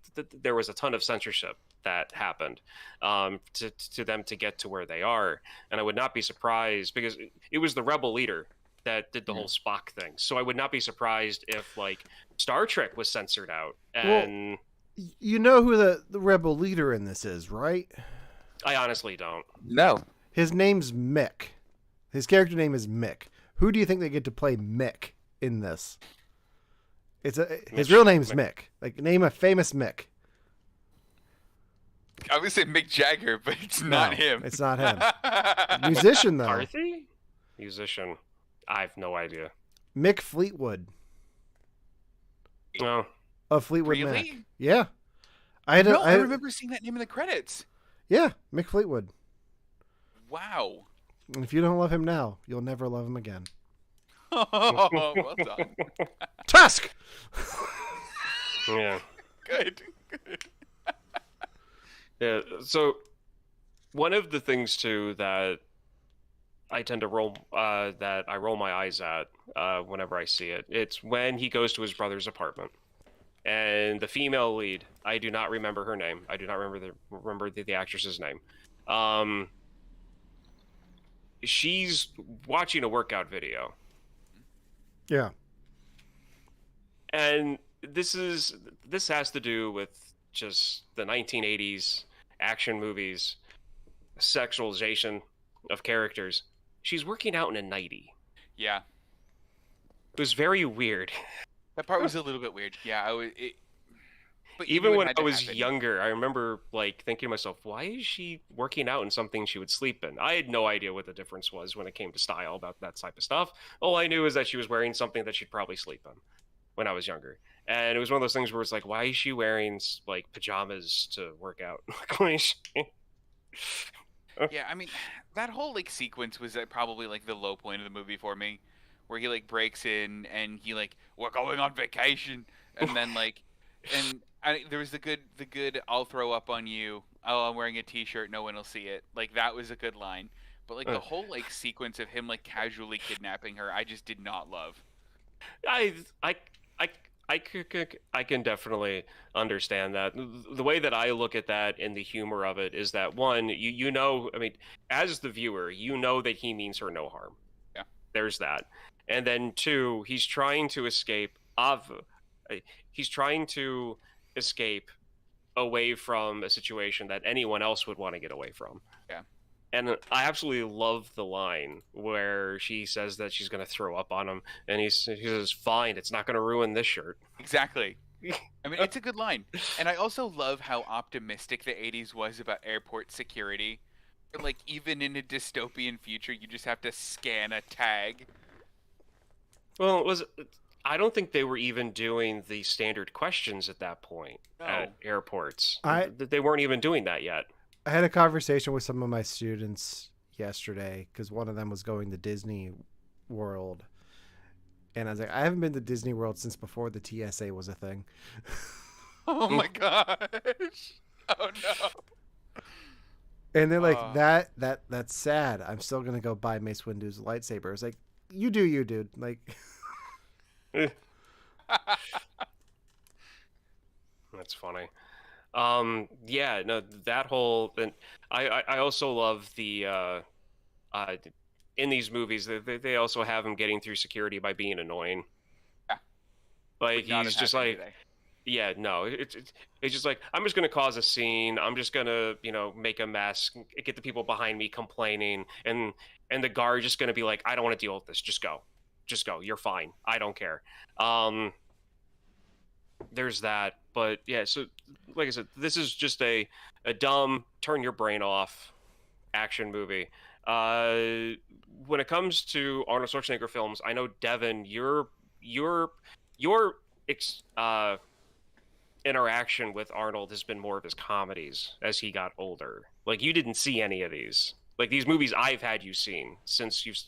Speaker 3: there was a ton of censorship that happened to them to get to where they are, and I would not be surprised because it was the rebel leader that did the whole Spock thing. So I would not be surprised if like Star Trek was censored out. And
Speaker 1: well, you know who the rebel leader in this is, right?
Speaker 3: I honestly don't.
Speaker 2: No.
Speaker 1: His name's Mick. His character name is Mick. Who do you think they get to play Mick in this? His real name's Mick. Like, name a famous Mick.
Speaker 2: I would say Mick Jagger, but it's not him.
Speaker 1: It's not him. Musician, though.
Speaker 3: Carthy? Musician. I have no idea.
Speaker 1: Mick Fleetwood.
Speaker 3: No.
Speaker 1: Of Fleetwood
Speaker 2: Really?
Speaker 1: Mac. Yeah. I
Speaker 2: remember seeing that name in the credits.
Speaker 1: Yeah, Mick Fleetwood.
Speaker 2: Wow.
Speaker 1: And if you don't love him now, you'll never love him again.
Speaker 2: Oh, well done.
Speaker 1: Tusk!
Speaker 3: Yeah.
Speaker 2: Good.
Speaker 3: Yeah. So one of the things too that I tend to roll my eyes at whenever I see it, it's when he goes to his brother's apartment, and the female lead, I do not remember her name. I do not remember the actress's name. She's watching a workout video.
Speaker 1: Yeah.
Speaker 3: And this has to do with just the 1980s action movies, sexualization of characters. She's working out in a nightie.
Speaker 2: Yeah.
Speaker 3: It was very weird.
Speaker 2: That part was a little bit weird. Yeah, but
Speaker 3: even when I was younger, I remember like thinking to myself, why is she working out in something she would sleep in? I had no idea what the difference was when it came to style about that type of stuff. All I knew is that she was wearing something that she'd probably sleep in when I was younger. And it was one of those things where it's like, why is she wearing like pajamas to work out?
Speaker 2: Yeah, I mean, that whole like sequence was probably like the low point of the movie for me, where he like breaks in and he like, we're going on vacation, and then like, and there was the good I'll throw up on you. Oh, I'm wearing a t-shirt, no one will see it. Like that was a good line. But like the whole like sequence of him like casually kidnapping her, I just did not love.
Speaker 3: I I I I can definitely understand that. The way that I look at that and the humor of it is that one, you know, I mean, as the viewer, you know that he means her no harm.
Speaker 2: Yeah.
Speaker 3: There's that. And then two, he's trying to escape of he's trying to escape away from a situation that anyone else would want to get away from.
Speaker 2: Yeah.
Speaker 3: And I absolutely love the line where she says that she's going to throw up on him, and he says, "Fine, it's not going to ruin this shirt."
Speaker 2: Exactly. I mean, it's a good line. And I also love how optimistic the 80s was about airport security. Like, even in a dystopian future, you just have to scan a tag.
Speaker 3: Well, I don't think they were even doing the standard questions at that point at airports. They weren't even doing that yet.
Speaker 1: I had a conversation with some of my students yesterday because one of them was going to Disney World. And I was like, I haven't been to Disney World since before the TSA was a thing.
Speaker 2: Oh my gosh. Oh no.
Speaker 1: And they're like, that's sad. I'm still going to go buy Mace Windu's lightsaber. It's like, you do you, dude. Like,
Speaker 3: that's funny. Yeah, no, that whole, and I also love the in these movies they also have him getting through security by being annoying.
Speaker 2: Yeah.
Speaker 3: Like he's just like, yeah, no, it's just like, I'm just gonna cause a scene. I'm just gonna, you know, make a mess, get the people behind me complaining, and the guard just gonna be like, I don't want to deal with this. Just go. You're fine. I don't care. There's that. But yeah, so like I said, this is just a dumb, turn your brain off action movie. When it comes to Arnold Schwarzenegger films, I know, Devon, your interaction with Arnold has been more of his comedies as he got older. Like, you didn't see any of these. Like, these movies I've had you seen since you've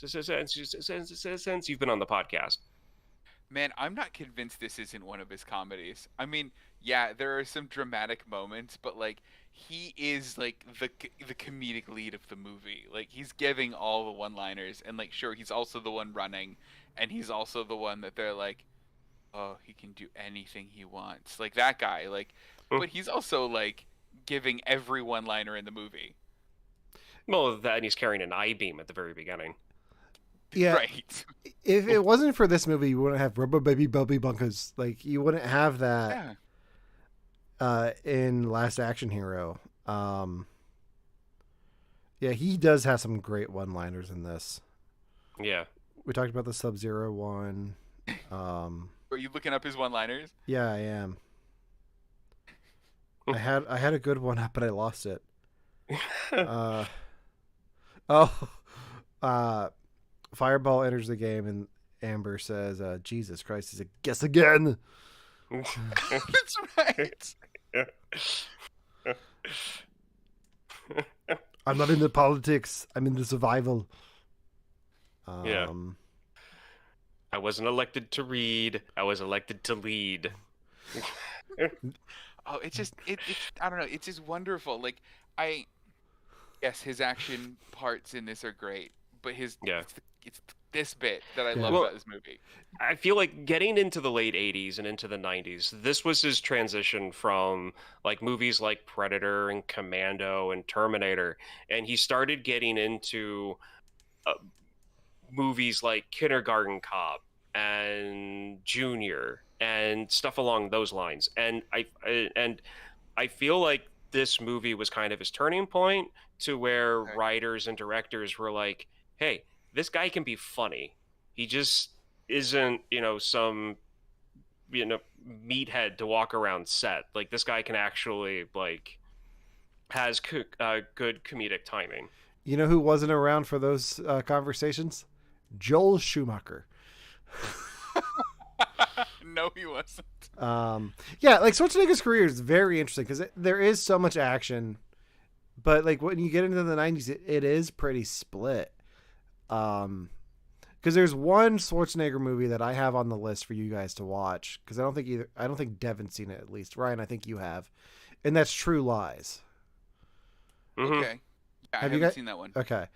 Speaker 3: been on the podcast.
Speaker 2: Man, I'm not convinced this isn't one of his comedies. I mean, yeah, there are some dramatic moments, but like he is like the comedic lead of the movie. Like he's giving all the one-liners, and like sure, he's also the one running, and he's also the one that they're like, oh, he can do anything he wants, like that guy. Like, but he's also like giving every one-liner in the movie.
Speaker 3: Well, that, and he's carrying an I-beam at the very beginning.
Speaker 1: Yeah,
Speaker 2: right.
Speaker 1: If it wasn't for this movie, you wouldn't have Rubber Baby Bubby Bunkers. Like, you wouldn't have that in Last Action Hero. Yeah, he does have some great one-liners in this.
Speaker 3: Yeah.
Speaker 1: We talked about the Sub-Zero one.
Speaker 2: Are you looking up his one-liners?
Speaker 1: Yeah, I am. I had a good one up, but I lost it. Fireball enters the game, and Amber says, Jesus Christ, he's a guess again.
Speaker 2: That's right.
Speaker 1: I'm not into politics. I'm into survival.
Speaker 3: Yeah. I wasn't elected to read. I was elected to lead.
Speaker 2: Oh, it's I don't know. It's just wonderful. Like, yes, his action parts in this are great, but it's this bit that I love about this movie.
Speaker 3: I feel like getting into the late 80s and into the 90s, this was his transition from like movies like Predator and Commando and Terminator, and he started getting into movies like Kindergarten Cop and Junior and stuff along those lines. And I feel like this movie was kind of his turning point to where writers and directors were like, hey, this guy can be funny. He just isn't, some, meathead to walk around set. Like, this guy can actually, like, has good comedic timing. You know
Speaker 1: who wasn't around for those conversations? Joel Schumacher.
Speaker 2: No, he wasn't.
Speaker 1: Yeah, like, Schwarzenegger's career is very interesting because there is so much action, but like when you get into the 90s, it is pretty split. Because there's one Schwarzenegger movie that I have on the list for you guys to watch. Because I don't think Devon's seen it, at least. Ryan, I think you have, and that's True Lies.
Speaker 3: Mm-hmm.
Speaker 2: Okay. Yeah, I
Speaker 1: Have you
Speaker 2: haven't
Speaker 1: got-
Speaker 2: seen that one.
Speaker 1: Okay.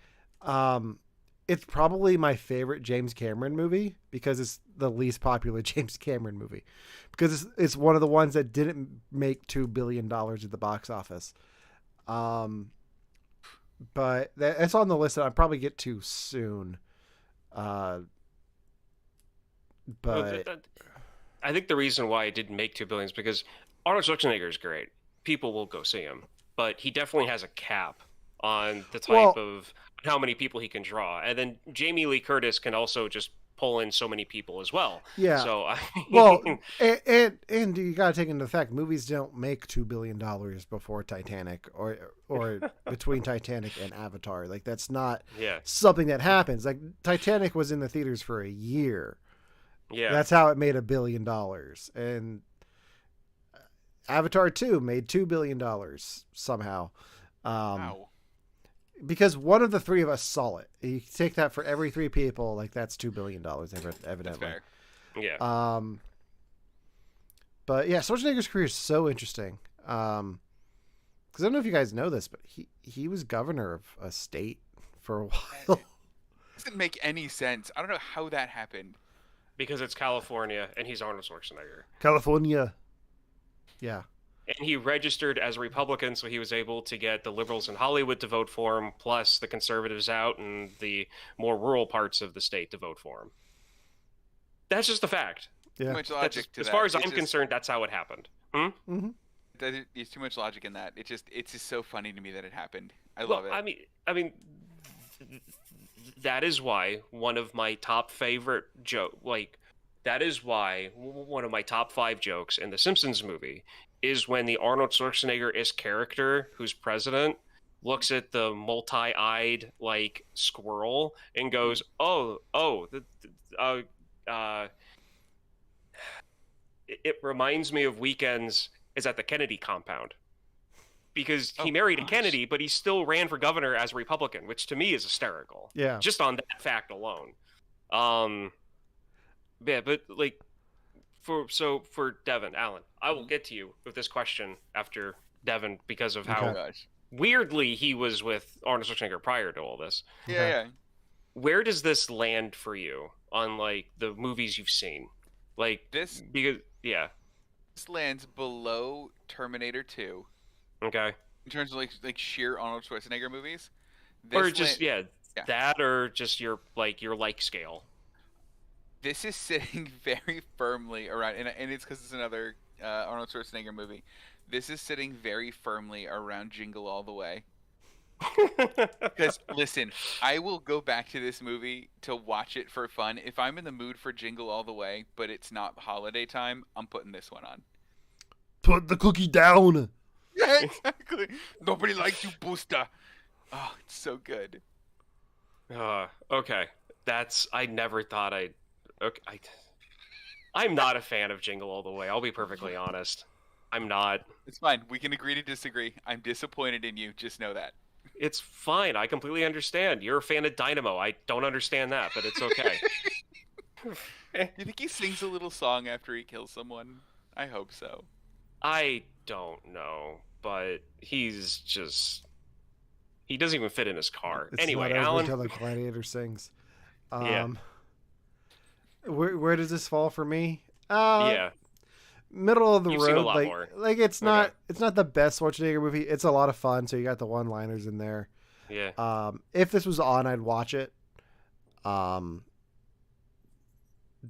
Speaker 1: It's probably my favorite James Cameron movie because it's the least popular James Cameron movie. Because it's one of the ones that didn't make $2 billion at the box office. But it's on the list that I'll probably get to soon. But
Speaker 3: I think the reason why it didn't make $2 billion is because Arnold Schwarzenegger is great. People will go see him, but he definitely has a cap on the type of how many people he can draw. And then Jamie Lee Curtis can also just pull in so many people as well.
Speaker 1: Yeah.
Speaker 3: So I mean,
Speaker 1: well, and you got to take into effect movies don't make $2 billion before Titanic or between Titanic and Avatar. Like that's not something that happens. Like Titanic was in the theaters for a year.
Speaker 3: Yeah.
Speaker 1: That's how it made $1 billion. And Avatar 2 made $2 billion somehow.
Speaker 2: Wow.
Speaker 1: Because one of the three of us saw it. You take that for every three people, like that's $2 billion evidently.
Speaker 2: That's fair.
Speaker 3: Yeah.
Speaker 1: But yeah, Schwarzenegger's career is so interesting. Because I don't know if you guys know this, but he was governor of a state for a while.
Speaker 2: Doesn't make any sense. I don't know how that happened.
Speaker 3: Because it's California and he's Arnold Schwarzenegger.
Speaker 1: California. Yeah.
Speaker 3: And he registered as a Republican, so he was able to get the liberals in Hollywood to vote for him, plus the conservatives out and the more rural parts of the state to vote for him. That's just a fact.
Speaker 1: Yeah.
Speaker 2: Too much logic to
Speaker 3: As
Speaker 2: that.
Speaker 3: far as I'm concerned, that's how it happened.
Speaker 1: Mm-hmm.
Speaker 2: There's too much logic in that. It's just so funny to me that it happened. I love it.
Speaker 3: I mean, that is why one of my top favorite that is why one of my top 5 jokes in the Simpsons movie is when the Arnold Schwarzenegger-ish character, who's president, looks at the multi-eyed squirrel and goes, it reminds me of weekends is at the Kennedy compound. Because he married a Kennedy, but he still ran for governor as a Republican, which to me is hysterical.
Speaker 1: Yeah.
Speaker 3: Just on that fact alone. Yeah, but for Devon, Allen, I will get to you with this question after Devon because of how weirdly he was with Arnold Schwarzenegger prior to all this.
Speaker 2: Yeah.
Speaker 3: Where does this land for you on the movies you've seen?
Speaker 2: This lands below Terminator 2.
Speaker 3: Okay.
Speaker 2: In terms of sheer Arnold Schwarzenegger movies.
Speaker 3: Or just that or just your like scale.
Speaker 2: This is sitting very firmly around, and it's because it's another Arnold Schwarzenegger movie. This is sitting very firmly around Jingle All the Way. Because, listen, I will go back to this movie to watch it for fun. If I'm in the mood for Jingle All the Way, but it's not holiday time, I'm putting this one on.
Speaker 1: Put the cookie down.
Speaker 2: Yeah, exactly. Nobody likes you, Booster. Oh, it's so good.
Speaker 3: Okay. I never thought I'm not a fan of Jingle All the Way. I'll be perfectly honest. I'm not.
Speaker 2: It's fine. We can agree to disagree. I'm disappointed in you. Just know that.
Speaker 3: It's fine. I completely understand. You're a fan of Dynamo. I don't understand that, but it's okay.
Speaker 2: You think he sings a little song after he kills someone? I hope so.
Speaker 3: I don't know, but he doesn't even fit in his car.
Speaker 1: It's
Speaker 3: anyway,
Speaker 1: not
Speaker 3: Alan.
Speaker 1: Until the gladiator sings.
Speaker 3: Yeah.
Speaker 1: Where does this fall for me?
Speaker 3: Yeah.
Speaker 1: Middle of the
Speaker 3: You've
Speaker 1: road.
Speaker 3: seen a lot more.
Speaker 1: It's not the best Schwarzenegger movie. It's a lot of fun, so you got the one-liners in there.
Speaker 3: Yeah.
Speaker 1: If this was on, I'd watch it. But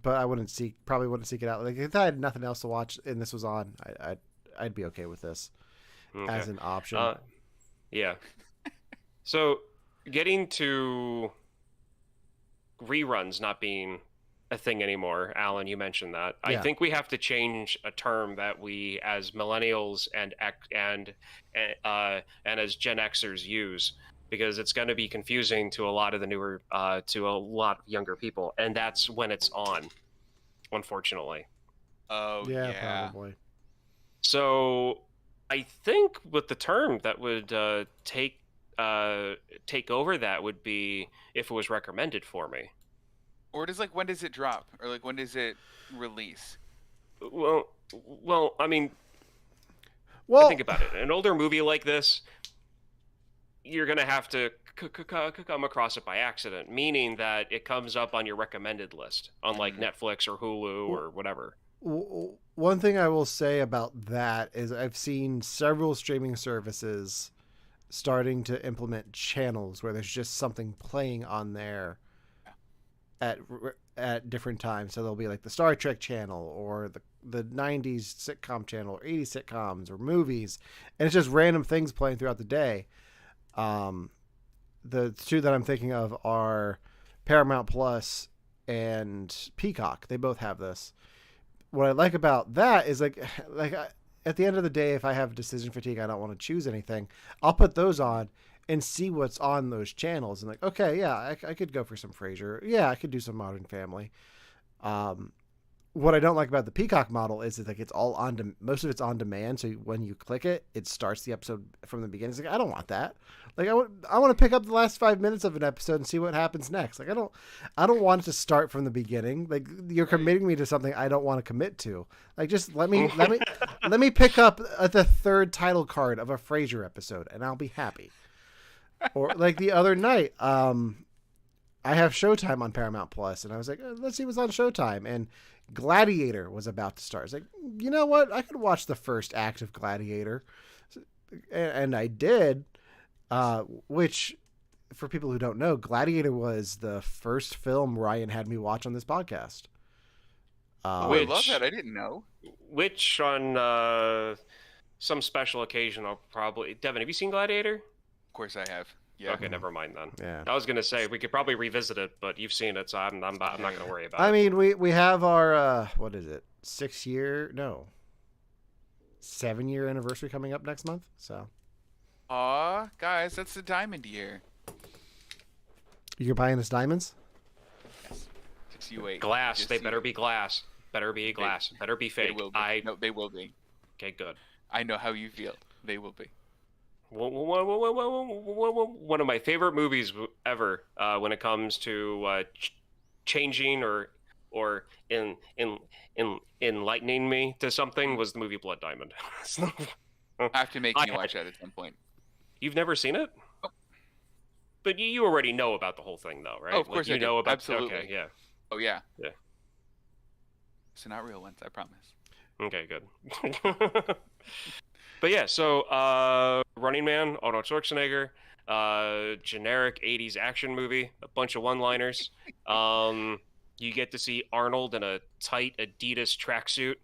Speaker 1: I probably wouldn't seek it out. If I had nothing else to watch and this was on, I'd be okay with this as an option.
Speaker 3: Yeah. So, getting to reruns not being a thing anymore, Alan, you mentioned that.
Speaker 1: Yeah.
Speaker 3: I think we have to change a term that we, as millennials and as Gen Xers, use, because it's going to be confusing to a lot of the newer, to a lot of younger people, and that's when it's on, unfortunately.
Speaker 2: Oh, yeah.
Speaker 1: Probably.
Speaker 3: So, I think with the term that would take over that would be if it was recommended for me.
Speaker 2: Or does when does it drop? Or when does it release?
Speaker 3: Well, I mean,
Speaker 1: Well,
Speaker 3: think about it. An older movie like this, you're gonna have to come across it by accident, meaning that it comes up on your recommended list on Netflix or Hulu or whatever.
Speaker 1: one thing I will say about that is I've seen several streaming services starting to implement channels where there's just something playing on there at different times. So there'll be the Star Trek channel or the 90s sitcom channel or 80s sitcoms or movies, and it's just random things playing throughout the day. The two that I'm thinking of are Paramount Plus and Peacock. They both have this. What I like about that is at the end of the day, if I have decision fatigue, I don't want to choose anything, I'll put those on and see what's on those channels. And okay, yeah, I could go for some Frasier. Yeah, I could do some Modern Family. What I don't like about the Peacock model is that it's all most of it's on demand. So when you click it, it starts the episode from the beginning. It's I don't want that. I want to pick up the last 5 minutes of an episode and see what happens next. I don't want it to start from the beginning. You're committing me to something I don't want to commit to. Just let me pick up the third title card of a Frasier episode and I'll be happy. Or the other night, I have Showtime on Paramount Plus, and I was let's see what's on Showtime, and Gladiator was about to start. I was you know what? I could watch the first act of Gladiator, and I did. Which, for people who don't know, Gladiator was the first film Ryan had me watch on this podcast.
Speaker 2: I love that. I didn't know.
Speaker 3: Which on some special occasion I'll probably... Devin, have you seen Gladiator?
Speaker 2: Of course I have. Yeah.
Speaker 3: Okay, never mind then.
Speaker 1: Yeah.
Speaker 3: I was gonna say we could probably revisit it, but you've seen it, so I'm not gonna worry about it.
Speaker 1: I mean, we have our what is it? 7-year anniversary coming up next month. So.
Speaker 2: Aw, guys, that's the diamond year.
Speaker 1: You're buying us diamonds?
Speaker 2: Yes. Just you wait.
Speaker 3: Glass.
Speaker 2: Just
Speaker 3: they better be glass. Better be glass. Better be fake.
Speaker 2: They will be. No, they will be.
Speaker 3: Okay, good.
Speaker 2: I know how you feel. They will be.
Speaker 3: One of my favorite movies ever when it comes to changing or enlightening me to something was the movie Blood Diamond.
Speaker 2: I have to make you watch that at some point.
Speaker 3: You've never seen it?
Speaker 2: Oh.
Speaker 3: But you already know about the whole thing, though, right?
Speaker 2: Oh, of course
Speaker 3: you
Speaker 2: I do.
Speaker 3: know about.
Speaker 2: Absolutely.
Speaker 3: Okay, yeah.
Speaker 2: Oh yeah.
Speaker 3: Yeah.
Speaker 2: So not real ones, I promise.
Speaker 3: Okay, good. But yeah, so Running Man, Arnold Schwarzenegger, generic 80s action movie, a bunch of one-liners. You get to see Arnold in a tight Adidas tracksuit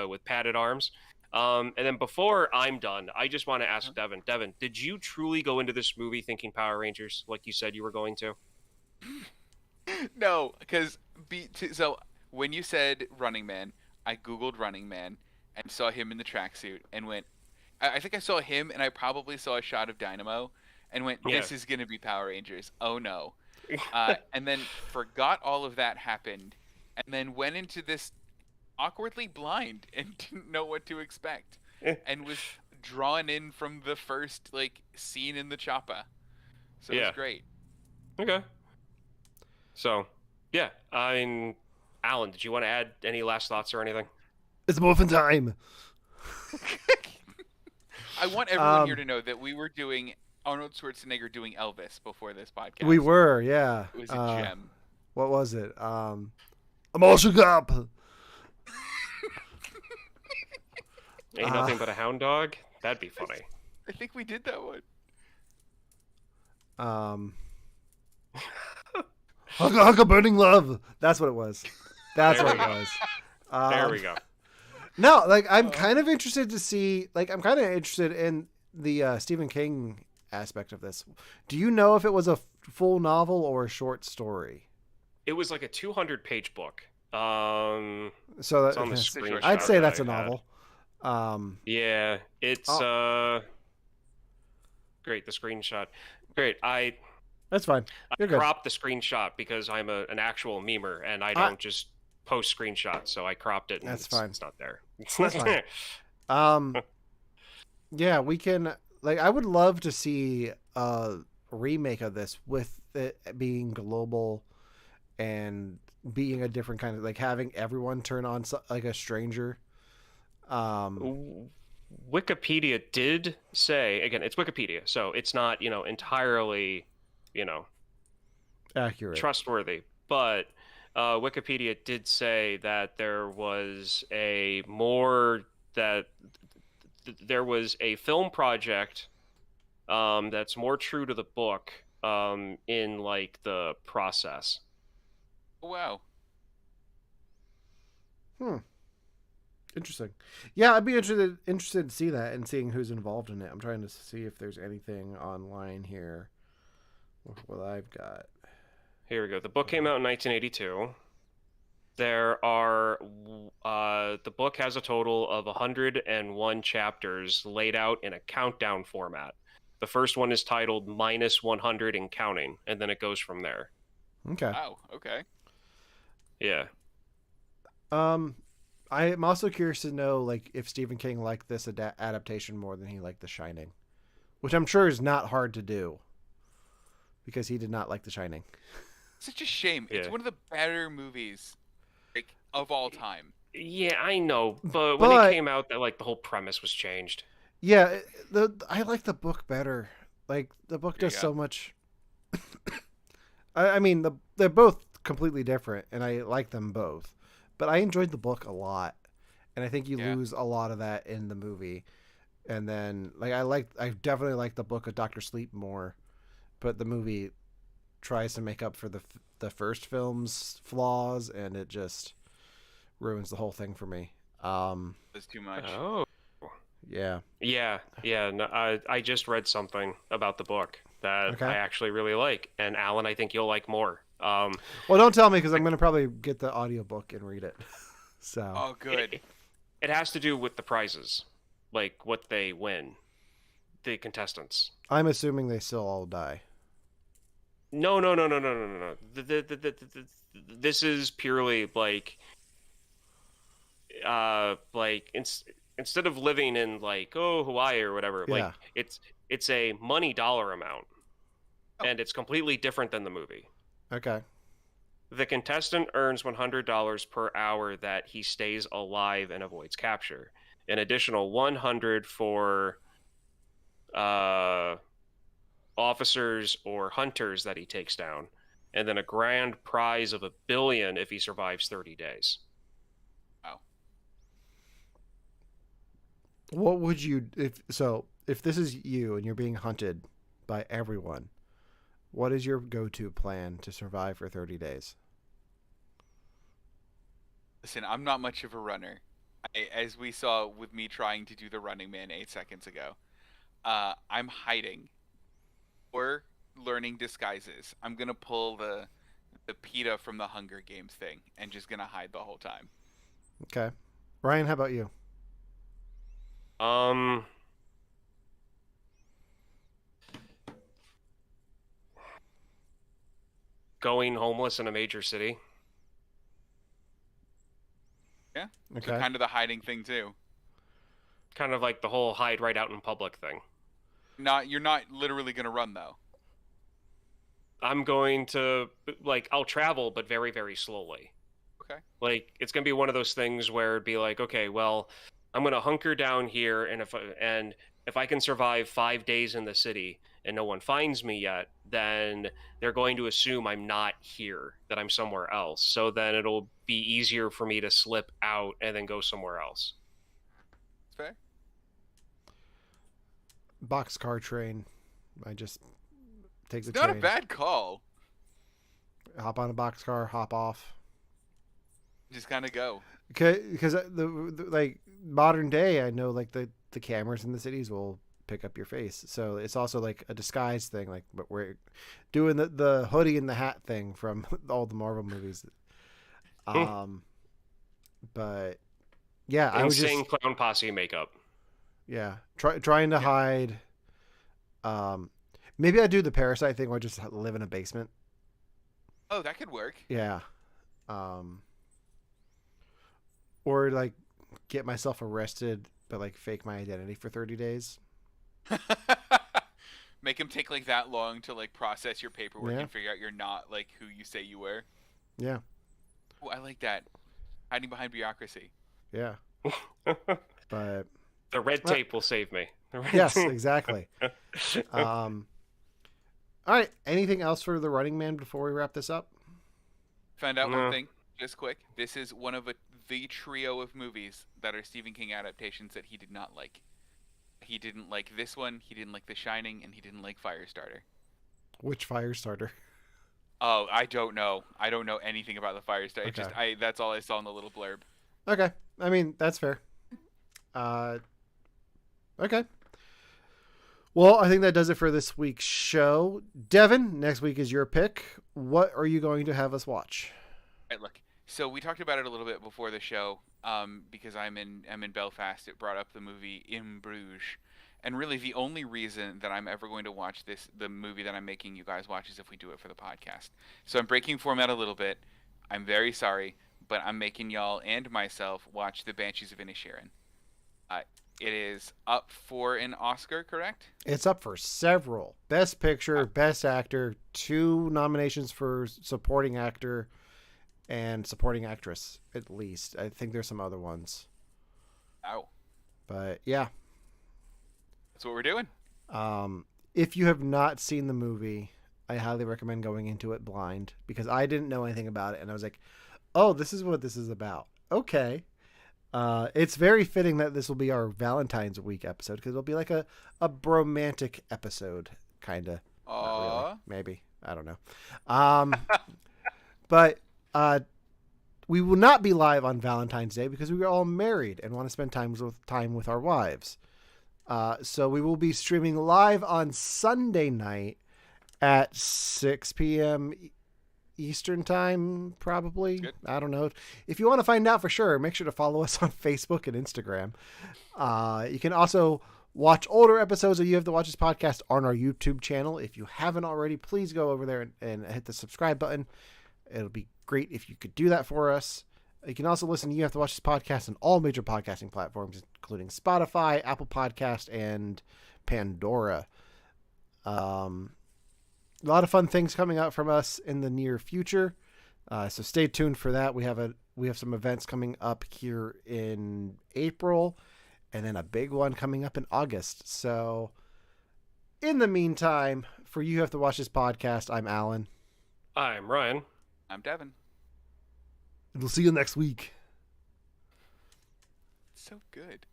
Speaker 3: with padded arms. And then before I'm done, I just want to ask Devin. Devin, did you truly go into this movie thinking Power Rangers like you said you were going to?
Speaker 2: No, because so when you said Running Man, I Googled Running Man and saw him in the tracksuit and went, I think I saw him and I probably saw a shot of Dynamo and went, this is going to be Power Rangers. Oh no. And then forgot all of that happened and then went into this awkwardly blind and didn't know what to expect and was drawn in from the first scene in the choppa. So it was great.
Speaker 3: Okay. So, yeah. I mean, Alan, did you want to add any last thoughts or anything?
Speaker 1: It's morphin' time.
Speaker 2: I want everyone here to know that we were doing Arnold Schwarzenegger doing Elvis before this podcast.
Speaker 1: We were, yeah.
Speaker 2: It was a gem.
Speaker 1: What was it? I'm all shook up.
Speaker 3: Ain't nothing but a hound dog? That'd be funny.
Speaker 2: I think we did that one.
Speaker 1: Hugga burning love. That's what it was. That's what it was.
Speaker 3: There we go.
Speaker 1: No, I'm kind of interested to see. I'm kind of interested in the Stephen King aspect of this. Do you know if it was a full novel or a short story?
Speaker 3: It was like a 200-page book.
Speaker 1: So
Speaker 3: it's on the screen.
Speaker 1: I'd say that's a novel.
Speaker 3: Yeah, it's great. The screenshot, great.
Speaker 1: That's fine. You're good.
Speaker 3: Cropped the screenshot because I'm an actual memer and I don't just post screenshots. So I cropped it. And
Speaker 1: that's fine.
Speaker 3: It's not there.
Speaker 1: That's fine. Yeah, we can. I would love to see a remake of this with it being global and being a different kind of like having everyone turn on like a stranger.
Speaker 3: Wikipedia did say, again, it's Wikipedia, so it's not, entirely,
Speaker 1: Accurate.
Speaker 3: trustworthy, but Wikipedia did say that there was there was a film project that's more true to the book in like the process.
Speaker 2: Wow.
Speaker 1: Interesting. Yeah, I'd be interested to see that and seeing who's involved in it. I'm trying to see if there's anything online here with what I've got.
Speaker 3: Here we go. The book came out in 1982. The book has a total of 101 chapters laid out in a countdown format. The first one is titled -100 and Counting, and then it goes from there.
Speaker 1: Okay.
Speaker 2: Wow. Okay.
Speaker 3: Yeah.
Speaker 1: I'm also curious to know like if Stephen King liked this adaptation more than he liked The Shining, which I'm sure is not hard to do because he did not like The Shining.
Speaker 2: Such a shame.
Speaker 3: Yeah.
Speaker 2: It's one of the better movies like of all time.
Speaker 3: Yeah, I know, but when it came out, that like the whole premise was changed.
Speaker 1: Yeah, I like the book better. Like the book does so much. I mean, they're both completely different, and I like them both. But I enjoyed the book a lot, and I think you lose a lot of that in the movie. And then, like, I definitely like the book of Dr. Sleep more, but the movie tries to make up for the first film's flaws, and it just ruins the whole thing for me.
Speaker 2: It's too much.
Speaker 3: Oh.
Speaker 1: Yeah.
Speaker 3: Yeah. No, I just read something about the book that
Speaker 1: Okay.
Speaker 3: I actually really like, and Alan, I think you'll like more.
Speaker 1: Well, don't tell me because I'm going to probably get the audiobook and read it. So.
Speaker 2: Oh, good.
Speaker 3: It has to do with the prizes, like what they win, the contestants.
Speaker 1: I'm assuming they still all die.
Speaker 3: No. This is purely instead of living in like Hawaii or whatever,
Speaker 1: Yeah.
Speaker 3: like it's a money dollar amount, and it's completely different than the movie.
Speaker 1: Okay.
Speaker 3: The contestant earns $100 per hour that he stays alive and avoids capture. An additional 100 for officers or hunters that he takes down, and then a grand prize of $1 billion if he survives 30 days.
Speaker 2: Wow.
Speaker 1: What would you if this is you and you're being hunted by everyone? What is your go-to plan to survive for 30 days?
Speaker 2: Listen, I'm not much of a runner. As we saw with me trying to do the Running Man 8 seconds ago, I'm hiding or learning disguises. I'm gonna pull the PETA from the Hunger Games thing and just gonna hide the whole time.
Speaker 1: Okay. Ryan, how about you?
Speaker 3: Going homeless in a major city.
Speaker 2: Yeah.
Speaker 1: Okay.
Speaker 2: So kind of the hiding thing too.
Speaker 3: Kind of like the whole hide right out in public thing.
Speaker 2: You're not literally gonna run though.
Speaker 3: I'm going to I'll travel, but very, very slowly.
Speaker 2: Okay.
Speaker 3: Like it's gonna be one of those things where it'd be like, okay, well, I'm gonna hunker down here, and if I can survive 5 days in the city and no one finds me yet, then they're going to assume I'm not here, that I'm somewhere else. So then it'll be easier for me to slip out and then go somewhere else.
Speaker 2: Fair.
Speaker 1: Boxcar train. I just take the
Speaker 2: It's
Speaker 1: train.
Speaker 2: not a bad call.
Speaker 1: Hop on a boxcar, hop off.
Speaker 2: Just kind of go.
Speaker 1: Because the like modern day, I know like the cameras in the cities will pick up your face, so it's also like a disguise thing. Like, but we're doing the hoodie and the hat thing from all the Marvel movies. But yeah, I was
Speaker 3: Insane
Speaker 1: just
Speaker 3: clown posse makeup.
Speaker 1: yeah trying to hide. Maybe I do the Parasite thing where I just live in a basement.
Speaker 2: Oh, that could work.
Speaker 1: Yeah. Or like get myself arrested, but like fake my identity for 30 days.
Speaker 2: Make him take like that long to like process your paperwork
Speaker 1: Yeah.
Speaker 2: and figure out you're not like who you say you were.
Speaker 1: Yeah.
Speaker 2: Ooh, I like that. Hiding behind bureaucracy.
Speaker 1: Yeah. But
Speaker 3: The red tape will save me.
Speaker 1: yes, exactly. All right. Anything else for The Running Man before we wrap this up?
Speaker 2: Found out
Speaker 3: No.
Speaker 2: one thing, just quick. This is one of the trio of movies that are Stephen King adaptations that he did not like. He didn't like this one, he didn't like The Shining, and he didn't like Firestarter.
Speaker 1: Which Firestarter?
Speaker 2: Oh, I don't know. I don't know anything about the Firestarter. It
Speaker 1: Okay.
Speaker 2: just that's all I saw in the little blurb.
Speaker 1: Okay. I mean, that's fair. Okay. Well, I think that does it for this week's show. Devin, next week is your pick. What are you going to have us watch?
Speaker 2: All right, look. So we talked about it a little bit before the show, because I'm in Belfast. It brought up the movie In Bruges, and really the only reason that I'm ever going to watch the movie that I'm making you guys watch, is if we do it for the podcast. So I'm breaking format a little bit. I'm very sorry, but I'm making y'all and myself watch The Banshees of Inisherin. It is up for an Oscar, correct?
Speaker 1: It's up for several. Best Picture, Best Actor, 2 nominations for Supporting Actor and Supporting Actress, at least. I think there's some other ones.
Speaker 2: Ow.
Speaker 1: But yeah.
Speaker 2: That's what we're doing.
Speaker 1: If you have not seen the movie, I highly recommend going into it blind, because I didn't know anything about it, and I was like, oh, this is what this is about. Okay. It's very fitting that this will be our Valentine's Week episode, because it'll be like a bromantic episode, kind of. Not really. Maybe. I don't know. But we will not be live on Valentine's Day because we are all married and want to spend time with our wives. So we will be streaming live on Sunday night at 6 p.m. Eastern time, probably.
Speaker 2: Good.
Speaker 1: I don't know. If you want to find out for sure, make sure to follow us on Facebook and Instagram. You can also watch older episodes of You Have to Watch This podcast on our YouTube channel. If you haven't already, please go over there and hit the subscribe button. It'll be great if you could do that for us. You can also listen to You Have to Watch This podcast on all major podcasting platforms, including Spotify, Apple Podcast, and Pandora. A lot of fun things coming out from us in the near future. So stay tuned for that. We have some events coming up here in April, and then a big one coming up in August. So in the meantime, for You Have to Watch This podcast, I'm Alan.
Speaker 3: I'm Ryan.
Speaker 2: I'm Devin.
Speaker 1: And we'll see you next week.
Speaker 2: So good.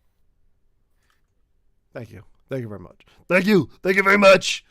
Speaker 1: Thank you. Thank you very much. Thank you. Thank you very much.